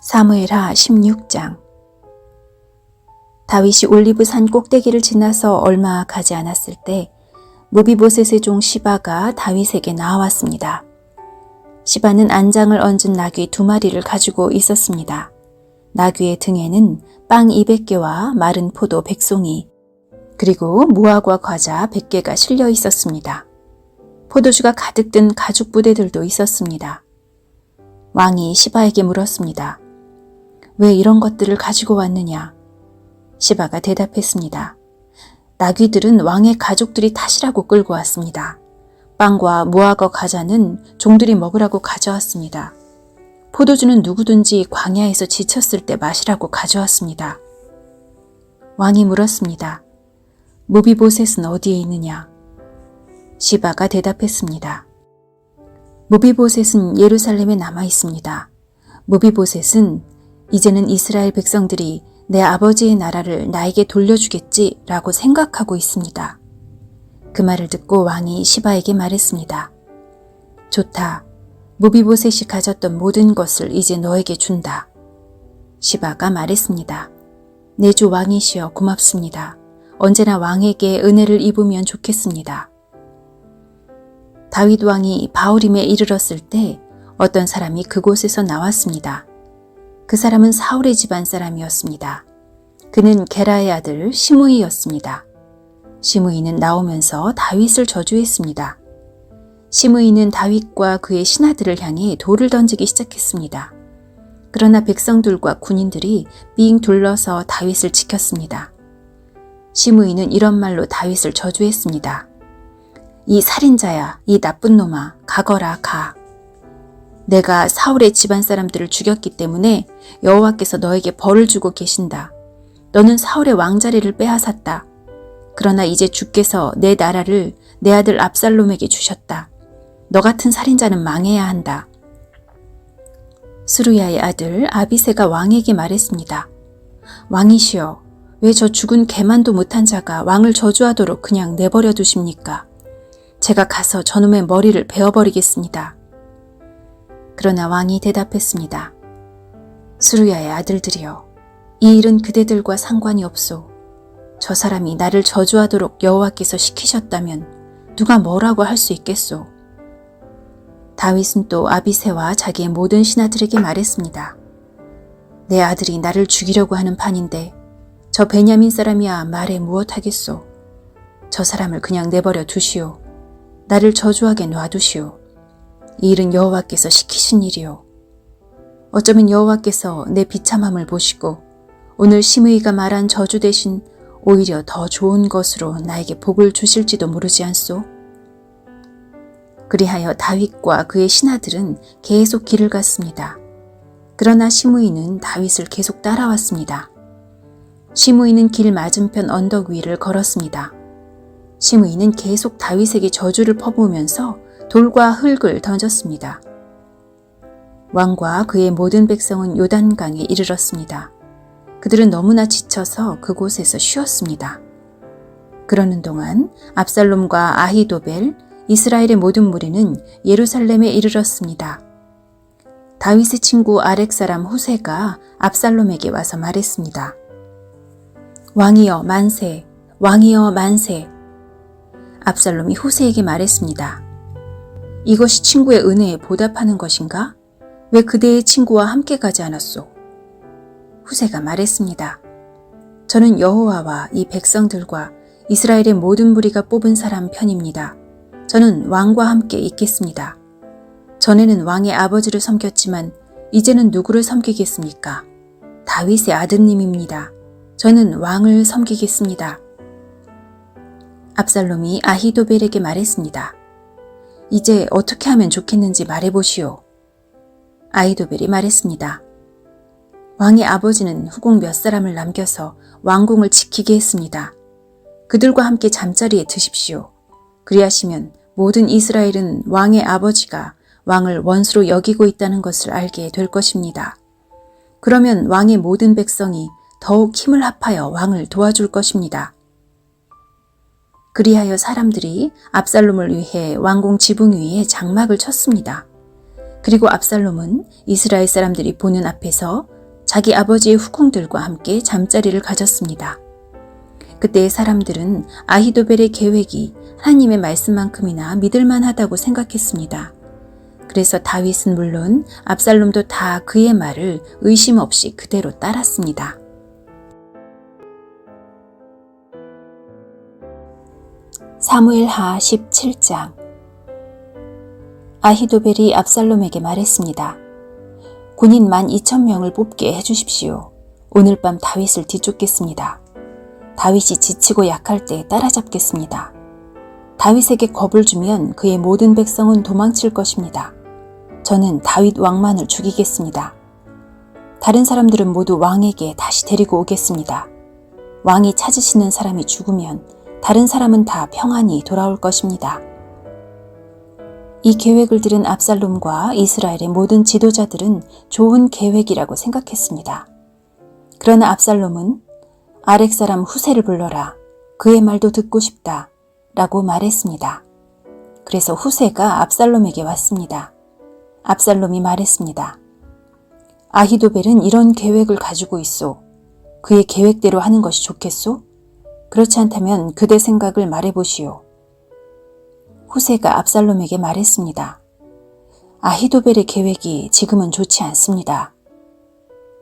사무엘하 16장. 다윗이 올리브산 꼭대기를 지나서 얼마 가지 않았을 때 무비보셋의 종 시바가 다윗에게 나왔습니다. 시바는 안장을 얹은 나귀 2마리를 가지고 있었습니다. 나귀의 등에는 빵 200개와 마른 포도 100송이, 그리고 무화과 과자 100개가 실려 있었습니다. 포도주가 가득 든 가죽 부대들도 있었습니다. 왕이 시바에게 물었습니다. 왜 이런 것들을 가지고 왔느냐? 시바가 대답했습니다. 나귀들은 왕의 가족들이 타시라고 끌고 왔습니다. 빵과 무화과 과자는 종들이 먹으라고 가져왔습니다. 포도주는 누구든지 광야에서 지쳤을 때 마시라고 가져왔습니다. 왕이 물었습니다. 무비보셋은 어디에 있느냐? 시바가 대답했습니다. 무비보셋은 예루살렘에 남아 있습니다. 무비보셋은 이제는 이스라엘 백성들이 내 아버지의 나라를 나에게 돌려주겠지라고 생각하고 있습니다. 그 말을 듣고 왕이 시바에게 말했습니다. 좋다. 무비보셋이 가졌던 모든 것을 이제 너에게 준다. 시바가 말했습니다. 내 주 왕이시여 고맙습니다. 언제나 왕에게 은혜를 입으면 좋겠습니다. 다윗 왕이 바후림에 이르렀을 때 어떤 사람이 그곳에서 나왔습니다. 그 사람은 사울의 집안 사람이었습니다. 그는 게라의 아들 시므이였습니다. 시므이는 나오면서 다윗을 저주했습니다. 시므이는 다윗과 그의 신하들을 향해 돌을 던지기 시작했습니다. 그러나 백성들과 군인들이 삥 둘러서 다윗을 지켰습니다. 시므이는 이런 말로 다윗을 저주했습니다. 이 살인자야, 이 나쁜 놈아, 가거라, 가. 내가 사울의 집안 사람들을 죽였기 때문에 여호와께서 너에게 벌을 주고 계신다. 너는 사울의 왕자리를 빼앗았다. 그러나 이제 주께서 내 나라를 내 아들 압살롬에게 주셨다. 너 같은 살인자는 망해야 한다. 스루야의 아들 아비새가 왕에게 말했습니다. 왕이시여, 왜 저 죽은 개만도 못한 자가 왕을 저주하도록 그냥 내버려 두십니까? 제가 가서 저놈의 머리를 베어버리겠습니다. 그러나 왕이 대답했습니다. 스루야의 아들들이여, 이 일은 그대들과 상관이 없소. 저 사람이 나를 저주하도록 여호와께서 시키셨다면 누가 뭐라고 할 수 있겠소. 다윗은 또 아비새와 자기의 모든 신하들에게 말했습니다. 내 아들이 나를 죽이려고 하는 판인데 저 베냐민 사람이야 말해 무엇하겠소. 저 사람을 그냥 내버려 두시오. 나를 저주하게 놔두시오. 이 일은 여호와께서 시키신 일이오. 어쩌면 여호와께서 내 비참함을 보시고 오늘 시므이가 말한 저주 대신 오히려 더 좋은 것으로 나에게 복을 주실지도 모르지 않소? 그리하여 다윗과 그의 신하들은 계속 길을 갔습니다. 그러나 시므이는 다윗을 계속 따라왔습니다. 시므이는 길 맞은편 언덕 위를 걸었습니다. 시므이는 계속 다윗에게 저주를 퍼부으면서 돌과 흙을 던졌습니다. 왕과 그의 모든 백성은 요단강에 이르렀습니다. 그들은 너무나 지쳐서 그곳에서 쉬었습니다. 그러는 동안 압살롬과 아히도벨, 이스라엘의 모든 무리는 예루살렘에 이르렀습니다. 다윗의 친구 아렉 사람 후세가 압살롬에게 와서 말했습니다. 왕이여 만세, 왕이여 만세. 압살롬이 후세에게 말했습니다. 이것이 친구의 은혜에 보답하는 것인가? 왜 그대의 친구와 함께 가지 않았소? 후세가 말했습니다. 저는 여호와와 이 백성들과 이스라엘의 모든 무리가 뽑은 사람 편입니다. 저는 왕과 함께 있겠습니다. 전에는 왕의 아버지를 섬겼지만 이제는 누구를 섬기겠습니까? 다윗의 아드님입니다. 저는 왕을 섬기겠습니다. 압살롬이 아히도벨에게 말했습니다. 이제 어떻게 하면 좋겠는지 말해보시오. 아히도벨이 말했습니다. 왕의 아버지는 후궁 몇 사람을 남겨서 왕궁을 지키게 했습니다. 그들과 함께 잠자리에 드십시오. 그리하시면 모든 이스라엘은 왕의 아버지가 왕을 원수로 여기고 있다는 것을 알게 될 것입니다. 그러면 왕의 모든 백성이 더욱 힘을 합하여 왕을 도와줄 것입니다. 그리하여 사람들이 압살롬을 위해 왕궁 지붕 위에 장막을 쳤습니다. 그리고 압살롬은 이스라엘 사람들이 보는 앞에서 자기 아버지의 후궁들과 함께 잠자리를 가졌습니다. 그때 사람들은 아히도벨의 계획이 하나님의 말씀만큼이나 믿을만하다고 생각했습니다. 그래서 다윗은 물론 압살롬도 다 그의 말을 의심 없이 그대로 따랐습니다. 사무엘하 17장. 아히도벨이 압살롬에게 말했습니다. 군인 12,000명을 뽑게 해주십시오. 오늘 밤 다윗을 뒤쫓겠습니다. 다윗이 지치고 약할 때 따라잡겠습니다. 다윗에게 겁을 주면 그의 모든 백성은 도망칠 것입니다. 저는 다윗 왕만을 죽이겠습니다. 다른 사람들은 모두 왕에게 다시 데리고 오겠습니다. 왕이 찾으시는 사람이 죽으면 다른 사람은 다 평안히 돌아올 것입니다. 이 계획을 들은 압살롬과 이스라엘의 모든 지도자들은 좋은 계획이라고 생각했습니다. 그러나 압살롬은 아렉 사람 후세를 불러라. 그의 말도 듣고 싶다. 라고 말했습니다. 그래서 후세가 압살롬에게 왔습니다. 압살롬이 말했습니다. 아히도벨은 이런 계획을 가지고 있소. 그의 계획대로 하는 것이 좋겠소? 그렇지 않다면 그대 생각을 말해보시오. 후세가 압살롬에게 말했습니다. 아히도벨의 계획이 지금은 좋지 않습니다.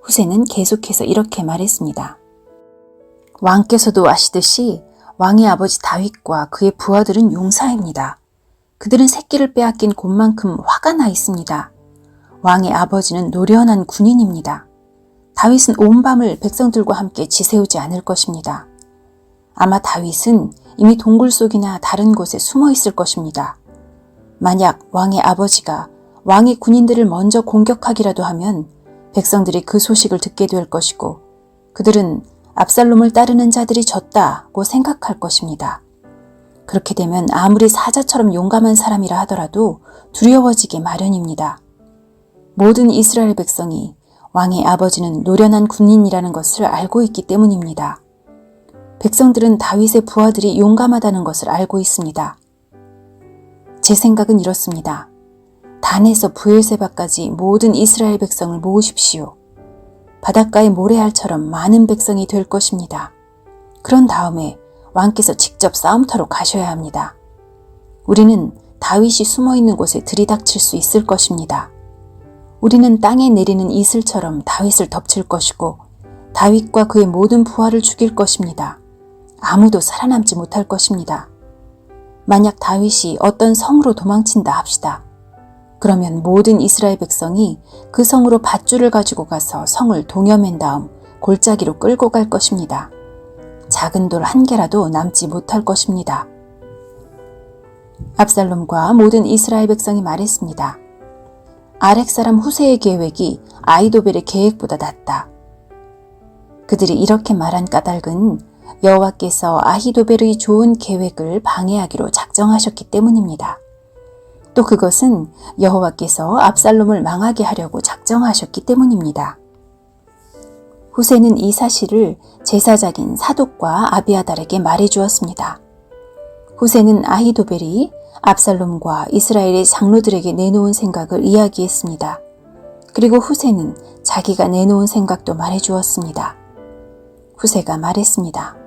후세는 계속해서 이렇게 말했습니다. 왕께서도 아시듯이 왕의 아버지 다윗과 그의 부하들은 용사입니다. 그들은 새끼를 빼앗긴 곳만큼 화가 나 있습니다. 왕의 아버지는 노련한 군인입니다. 다윗은 온 밤을 백성들과 함께 지새우지 않을 것입니다. 아마 다윗은 이미 동굴 속이나 다른 곳에 숨어 있을 것입니다. 만약 왕의 아버지가 왕의 군인들을 먼저 공격하기라도 하면 백성들이 그 소식을 듣게 될 것이고 그들은 압살롬을 따르는 자들이 졌다고 생각할 것입니다. 그렇게 되면 아무리 사자처럼 용감한 사람이라 하더라도 두려워지기 마련입니다. 모든 이스라엘 백성이 왕의 아버지는 노련한 군인이라는 것을 알고 있기 때문입니다. 백성들은 다윗의 부하들이 용감하다는 것을 알고 있습니다. 제 생각은 이렇습니다. 단에서 브엘세바까지 모든 이스라엘 백성을 모으십시오. 바닷가의 모래알처럼 많은 백성이 될 것입니다. 그런 다음에 왕께서 직접 싸움터로 가셔야 합니다. 우리는 다윗이 숨어있는 곳에 들이닥칠 수 있을 것입니다. 우리는 땅에 내리는 이슬처럼 다윗을 덮칠 것이고 다윗과 그의 모든 부하를 죽일 것입니다. 아무도 살아남지 못할 것입니다. 만약 다윗이 어떤 성으로 도망친다 합시다. 그러면 모든 이스라엘 백성이 그 성으로 밧줄을 가지고 가서 성을 동여맨 다음 골짜기로 끌고 갈 것입니다. 작은 돌 한 개라도 남지 못할 것입니다. 압살롬과 모든 이스라엘 백성이 말했습니다. 아렉 사람 후세의 계획이 아히도벨의 계획보다 낫다. 그들이 이렇게 말한 까닭은 여호와께서 아히도벨의 좋은 계획을 방해하기로 작정하셨기 때문입니다. 또 그것은 여호와께서 압살롬을 망하게 하려고 작정하셨기 때문입니다. 후세는 이 사실을 제사장인 사독과 아비아달에게 말해주었습니다. 후세는 아히도벨이 압살롬과 이스라엘의 장로들에게 내놓은 생각을 이야기했습니다. 그리고 후세는 자기가 내놓은 생각도 말해주었습니다. 후세가 말했습니다.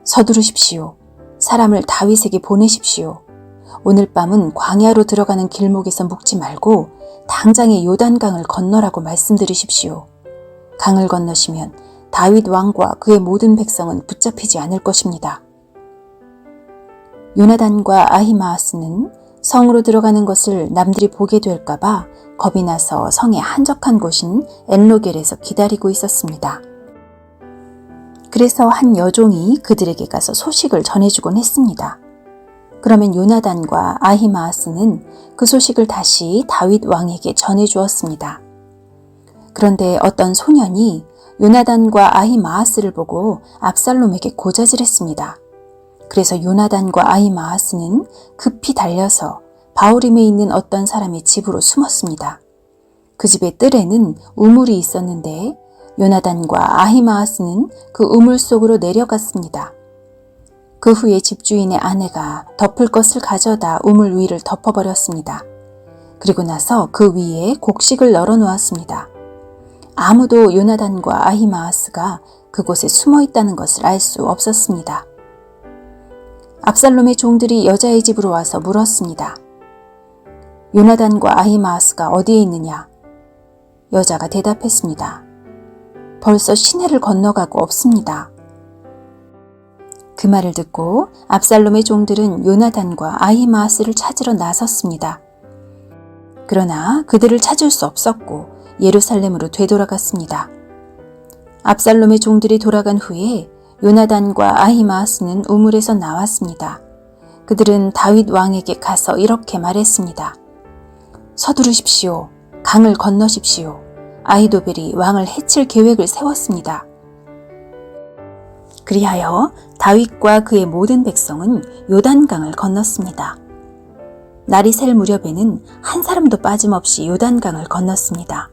서두르십시오. 사람을 다윗에게 보내십시오. 오늘 밤은 광야로 들어가는 길목에서 묵지 말고 당장의 요단강을 건너라고 말씀드리십시오. 강을 건너시면 다윗 왕과 그의 모든 백성은 붙잡히지 않을 것입니다. 요나단과 아히마아스는 성으로 들어가는 것을 남들이 보게 될까봐 겁이 나서 성의 한적한 곳인 엔로겔에서 기다리고 있었습니다. 그래서 한 여종이 그들에게 가서 소식을 전해주곤 했습니다. 그러면 요나단과 아히마아스는 그 소식을 다시 다윗 왕에게 전해주었습니다. 그런데 어떤 소년이 요나단과 아히마아스를 보고 압살롬에게 고자질했습니다. 그래서 요나단과 아히마아스는 급히 달려서 바후림에 있는 어떤 사람의 집으로 숨었습니다. 그 집의 뜰에는 우물이 있었는데 요나단과 아히마아스는 그 우물 속으로 내려갔습니다. 그 후에 집주인의 아내가 덮을 것을 가져다 우물 위를 덮어버렸습니다. 그리고 나서 그 위에 곡식을 널어 놓았습니다. 아무도 요나단과 아히마아스가 그곳에 숨어 있다는 것을 알 수 없었습니다. 압살롬의 종들이 여자의 집으로 와서 물었습니다. 요나단과 아히마아스가 어디에 있느냐? 여자가 대답했습니다. 벌써 시내를 건너가고 없습니다. 그 말을 듣고 압살롬의 종들은 요나단과 아히마아스를 찾으러 나섰습니다. 그러나 그들을 찾을 수 없었고 예루살렘으로 되돌아갔습니다. 압살롬의 종들이 돌아간 후에 요나단과 아히마아스는 우물에서 나왔습니다. 그들은 다윗 왕에게 가서 이렇게 말했습니다. 서두르십시오. 강을 건너십시오. 아히도벨이 왕을 해칠 계획을 세웠습니다. 그리하여 다윗과 그의 모든 백성은 요단강을 건넜습니다. 날이 셀 무렵에는 한 사람도 빠짐없이 요단강을 건넜습니다.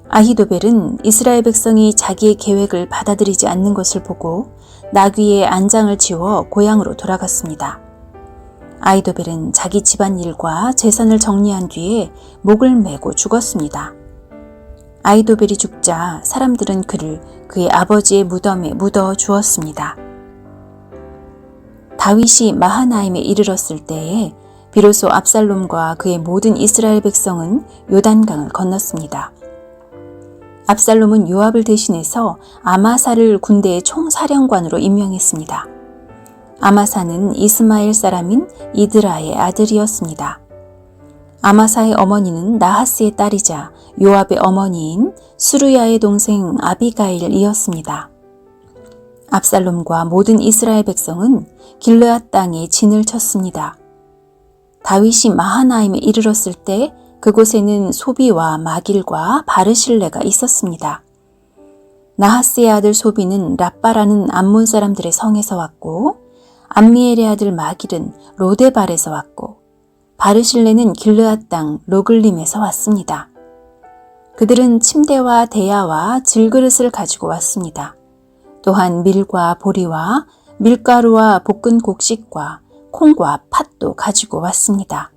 아히도벨은 이스라엘 백성이 자기의 계획을 받아들이지 않는 것을 보고 나귀의 안장을 지워 고향으로 돌아갔습니다. 아히도벨은 자기 집안일과 재산을 정리한 뒤에 목을 메고 죽었습니다. 아히도벨이 죽자 사람들은 그를 그의 아버지의 무덤에 묻어 주었습니다. 다윗이 마하나임에 이르렀을 때에 비로소 압살롬과 그의 모든 이스라엘 백성은 요단강을 건넜습니다. 압살롬은 요압을 대신해서 아마사를 군대의 총사령관으로 임명했습니다. 아마사는 이스마엘 사람인 이드라의 아들이었습니다. 아마사의 어머니는 나하스의 딸이자 요압의 어머니인 수르야의 동생 아비가일이었습니다. 압살롬과 모든 이스라엘 백성은 길르앗 땅에 진을 쳤습니다. 다윗이 마하나임에 이르렀을 때 그곳에는 소비와 마길과 바르실레가 있었습니다. 나하스의 아들 소비는 라빠라는 암몬 사람들의 성에서 왔고 암미엘의 아들 마길은 로데발에서 왔고 바르실레는 길르앗 땅 로글림에서 왔습니다. 그들은 침대와 대야와 질그릇을 가지고 왔습니다. 또한 밀과 보리와 밀가루와 볶은 곡식과 콩과 팥도 가지고 왔습니다.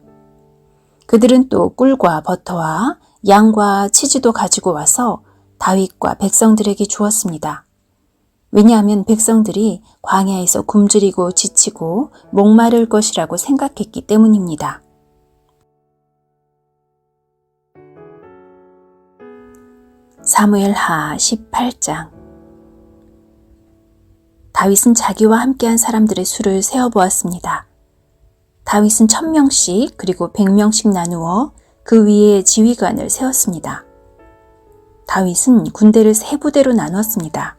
그들은 또 꿀과 버터와 양과 치즈도 가지고 와서 다윗과 백성들에게 주었습니다. 왜냐하면 백성들이 광야에서 굶주리고 지치고 목마를 것이라고 생각했기 때문입니다. 사무엘하 18장. 다윗은 자기와 함께한 사람들의 수를 세어보았습니다. 다윗은 1000명씩 그리고 100명씩 나누어 그 위에 지휘관을 세웠습니다. 다윗은 군대를 3부대로 나눴습니다.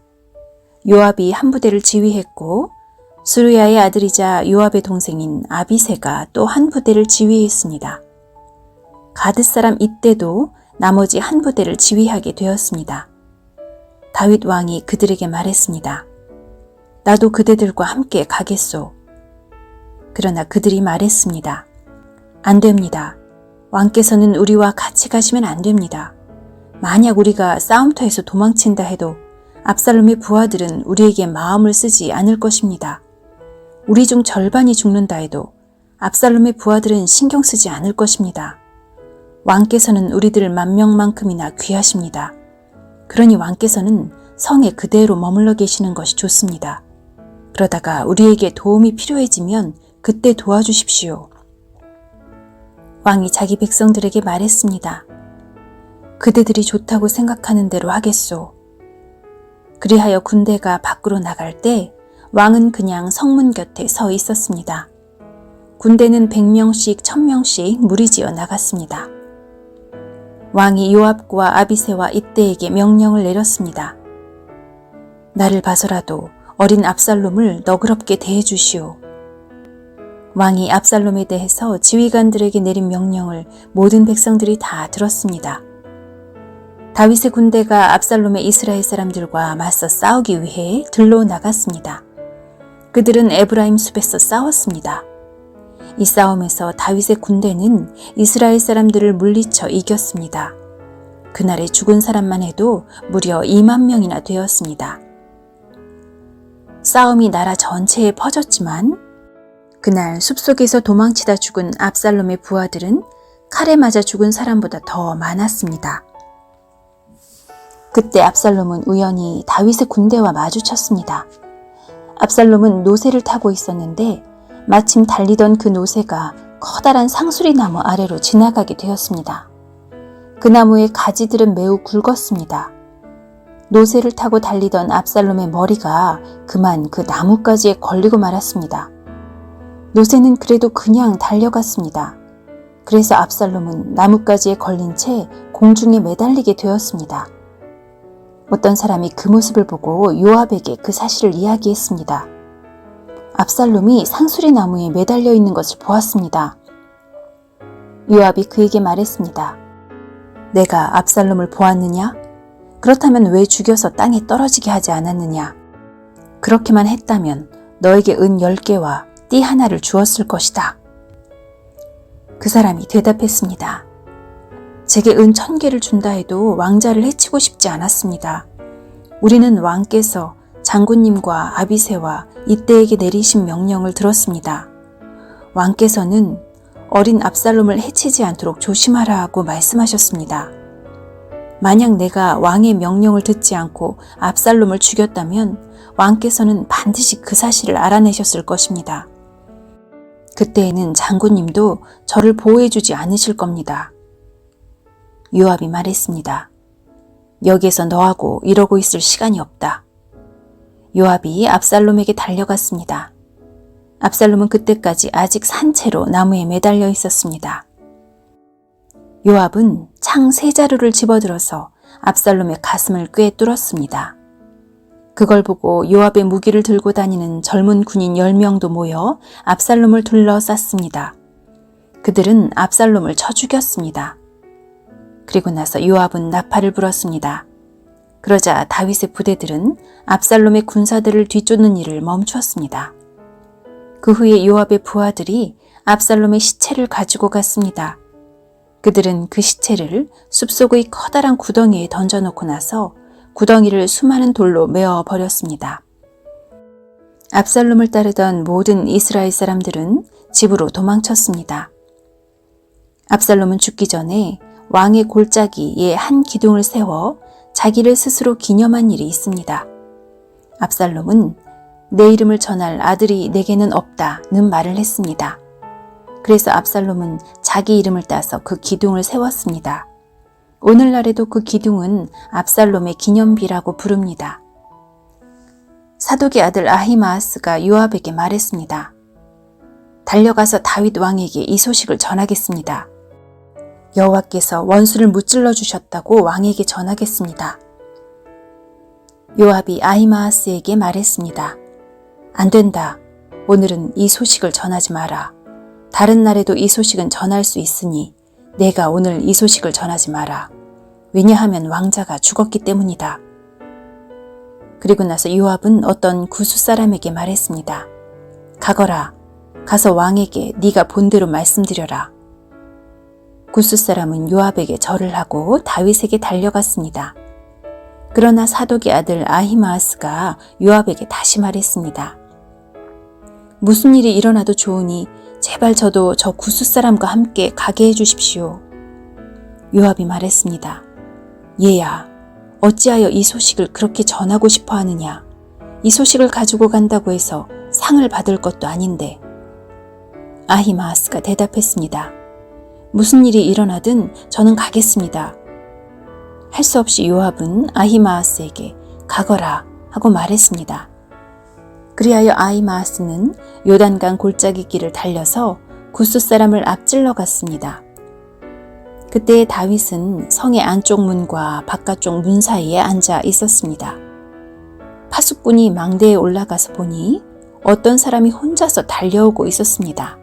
요압이 한 부대를 지휘했고 스루야의 아들이자 요압의 동생인 아비새가 또 한 부대를 지휘했습니다. 가드 사람 이때도 나머지 한 부대를 지휘하게 되었습니다. 다윗 왕이 그들에게 말했습니다. 나도 그대들과 함께 가겠소. 그러나 그들이 말했습니다. 안 됩니다. 왕께서는 우리와 같이 가시면 안 됩니다. 만약 우리가 싸움터에서 도망친다 해도 압살롬의 부하들은 우리에게 마음을 쓰지 않을 것입니다. 우리 중 절반이 죽는다 해도 압살롬의 부하들은 신경 쓰지 않을 것입니다. 왕께서는 우리들 10,000명만큼이나 귀하십니다. 그러니 왕께서는 성에 그대로 머물러 계시는 것이 좋습니다. 그러다가 우리에게 도움이 필요해지면 그때 도와주십시오. 왕이 자기 백성들에게 말했습니다. 그대들이 좋다고 생각하는 대로 하겠소. 그리하여 군대가 밖으로 나갈 때 왕은 그냥 성문 곁에 서 있었습니다. 군대는 100명씩 1000명씩 무리지어 나갔습니다. 왕이 요압과 아비새와 이때에게 명령을 내렸습니다. 나를 봐서라도 어린 압살롬을 너그럽게 대해주시오. 왕이 압살롬에 대해서 지휘관들에게 내린 명령을 모든 백성들이 다 들었습니다. 다윗의 군대가 압살롬의 이스라엘 사람들과 맞서 싸우기 위해 들로 나갔습니다. 그들은 에브라임 숲에서 싸웠습니다. 이 싸움에서 다윗의 군대는 이스라엘 사람들을 물리쳐 이겼습니다. 그날에 죽은 사람만 해도 무려 20,000명이나 되었습니다. 싸움이 나라 전체에 퍼졌지만 그날 숲속에서 도망치다 죽은 압살롬의 부하들은 칼에 맞아 죽은 사람보다 더 많았습니다. 그때 압살롬은 우연히 다윗의 군대와 마주쳤습니다. 압살롬은 노새를 타고 있었는데 마침 달리던 그 노새가 커다란 상수리 나무 아래로 지나가게 되었습니다. 그 나무의 가지들은 매우 굵었습니다. 노새를 타고 달리던 압살롬의 머리가 그만 그 나뭇가지에 걸리고 말았습니다. 노새는 그래도 그냥 달려갔습니다. 그래서 압살롬은 나뭇가지에 걸린 채 공중에 매달리게 되었습니다. 어떤 사람이 그 모습을 보고 요압에게 그 사실을 이야기했습니다. 압살롬이 상수리 나무에 매달려 있는 것을 보았습니다. 요압이 그에게 말했습니다. 내가 압살롬을 보았느냐? 그렇다면 왜 죽여서 땅에 떨어지게 하지 않았느냐? 그렇게만 했다면 너에게 은 10개와 띠 하나를 주었을 것이다. 그 사람이 대답했습니다. 제게 은 1000개를 준다 해도 왕자를 해치고 싶지 않았습니다. 우리는 왕께서 장군님과 아비새와 이때에게 내리신 명령을 들었습니다. 왕께서는 어린 압살롬을 해치지 않도록 조심하라 하고 말씀하셨습니다. 만약 내가 왕의 명령을 듣지 않고 압살롬을 죽였다면 왕께서는 반드시 그 사실을 알아내셨을 것입니다. 그때에는 장군님도 저를 보호해주지 않으실 겁니다. 요압이 말했습니다. 여기에서 너하고 이러고 있을 시간이 없다. 요압이 압살롬에게 달려갔습니다. 압살롬은 그때까지 아직 산채로 나무에 매달려 있었습니다. 요압은 창 3자루를 집어들어서 압살롬의 가슴을 꿰 뚫었습니다. 그걸 보고 요압의 무기를 들고 다니는 젊은 군인 10명도 모여 압살롬을 둘러쌌습니다. 그들은 압살롬을 쳐 죽였습니다. 그리고 나서 요압은 나팔을 불었습니다. 그러자 다윗의 부대들은 압살롬의 군사들을 뒤쫓는 일을 멈추었습니다. 그 후에 요압의 부하들이 압살롬의 시체를 가지고 갔습니다. 그들은 그 시체를 숲속의 커다란 구덩이에 던져놓고 나서 구덩이를 수많은 돌로 메어 버렸습니다. 압살롬을 따르던 모든 이스라엘 사람들은 집으로 도망쳤습니다. 압살롬은 죽기 전에 왕의 골짜기에 한 기둥을 세워 자기를 스스로 기념한 일이 있습니다. 압살롬은 내 이름을 전할 아들이 내게는 없다는 말을 했습니다. 그래서 압살롬은 자기 이름을 따서 그 기둥을 세웠습니다. 오늘날에도 그 기둥은 압살롬의 기념비라고 부릅니다. 사독의 아들 아히마아스가 요압에게 말했습니다. 달려가서 다윗 왕에게 이 소식을 전하겠습니다. 여호와께서 원수를 무찔러 주셨다고 왕에게 전하겠습니다. 요압이 아히마아스에게 말했습니다. 안 된다. 오늘은 이 소식을 전하지 마라. 다른 날에도 이 소식은 전할 수 있으니 내가 오늘 이 소식을 전하지 마라. 왜냐하면 왕자가 죽었기 때문이다. 그리고 나서 요압은 어떤 구스 사람에게 말했습니다. 가거라. 가서 왕에게 네가 본대로 말씀드려라. 구스 사람은 요압에게 절을 하고 다윗에게 달려갔습니다. 그러나 사독의 아들 아히마아스가 요압에게 다시 말했습니다. 무슨 일이 일어나도 좋으니 제발 저도 저 구스 사람과 함께 가게 해주십시오. 요압이 말했습니다. 얘야, 어찌하여 이 소식을 그렇게 전하고 싶어 하느냐? 이 소식을 가지고 간다고 해서 상을 받을 것도 아닌데. 아히마아스가 대답했습니다. 무슨 일이 일어나든 저는 가겠습니다. 할 수 없이 요압은 아히마아스에게 가거라 하고 말했습니다. 그리하여 아히마아스는 요단강 골짜기 길을 달려서 구스 사람을 앞질러 갔습니다. 그때 다윗은 성의 안쪽 문과 바깥쪽 문 사이에 앉아 있었습니다. 파수꾼이 망대에 올라가서 보니 어떤 사람이 혼자서 달려오고 있었습니다.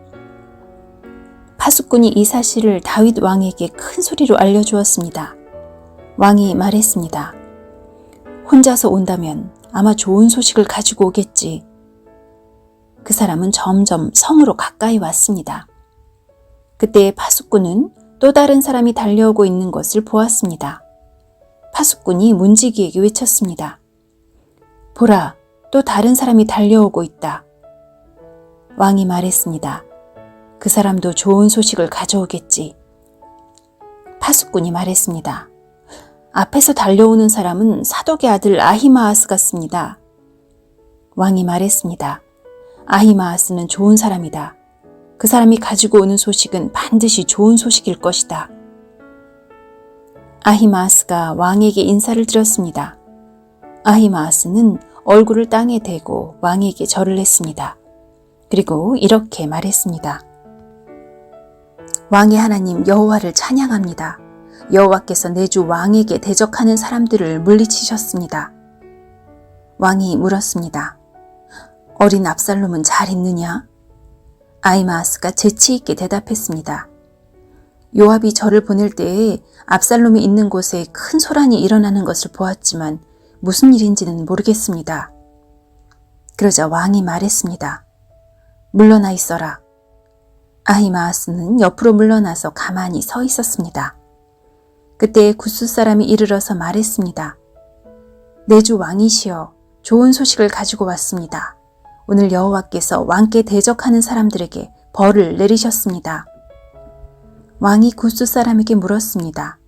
파수꾼이 이 사실을 다윗 왕에게 큰 소리로 알려주었습니다. 왕이 말했습니다. 혼자서 온다면 아마 좋은 소식을 가지고 오겠지. 그 사람은 점점 성으로 가까이 왔습니다. 그때 파수꾼은 또 다른 사람이 달려오고 있는 것을 보았습니다. 파수꾼이 문지기에게 외쳤습니다. 보라, 또 다른 사람이 달려오고 있다. 왕이 말했습니다. 그 사람도 좋은 소식을 가져오겠지. 파수꾼이 말했습니다. 앞에서 달려오는 사람은 사독의 아들 아히마아스 같습니다. 왕이 말했습니다. 아히마아스는 좋은 사람이다. 그 사람이 가지고 오는 소식은 반드시 좋은 소식일 것이다. 아히마아스가 왕에게 인사를 드렸습니다. 아히마아스는 얼굴을 땅에 대고 왕에게 절을 했습니다. 그리고 이렇게 말했습니다. 왕의 하나님 여호와를 찬양합니다. 여호와께서 내 주 왕에게 대적하는 사람들을 물리치셨습니다. 왕이 물었습니다. 어린 압살롬은 잘 있느냐? 아히마아스가 재치 있게 대답했습니다. 요압이 저를 보낼 때에 압살롬이 있는 곳에 큰 소란이 일어나는 것을 보았지만 무슨 일인지는 모르겠습니다. 그러자 왕이 말했습니다. 물러나 있어라. 아히마아스는 옆으로 물러나서 가만히 서 있었습니다. 그때 굿수 사람이 이르러서 말했습니다. 내 주 왕이시여, 좋은 소식을 가지고 왔습니다. 오늘 여호와께서 왕께 대적하는 사람들에게 벌을 내리셨습니다. 왕이 굿수 사람에게 물었습니다.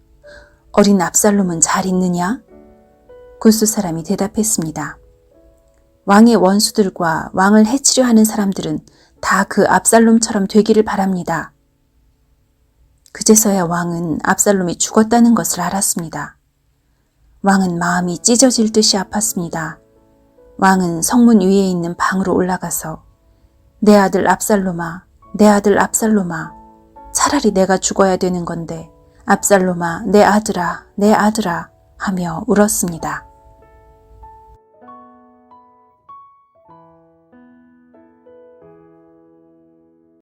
어린 압살롬은 잘 있느냐? 굿수 사람이 대답했습니다. 왕의 원수들과 왕을 해치려 하는 사람들은 다 그 압살롬처럼 되기를 바랍니다. 그제서야 왕은 압살롬이 죽었다는 것을 알았습니다. 왕은 마음이 찢어질 듯이 아팠습니다. 왕은 성문 위에 있는 방으로 올라가서 내 아들 압살롬아, 내 아들 압살롬아, 차라리 내가 죽어야 되는 건데 압살롬아, 내 아들아, 내 아들아 하며 울었습니다.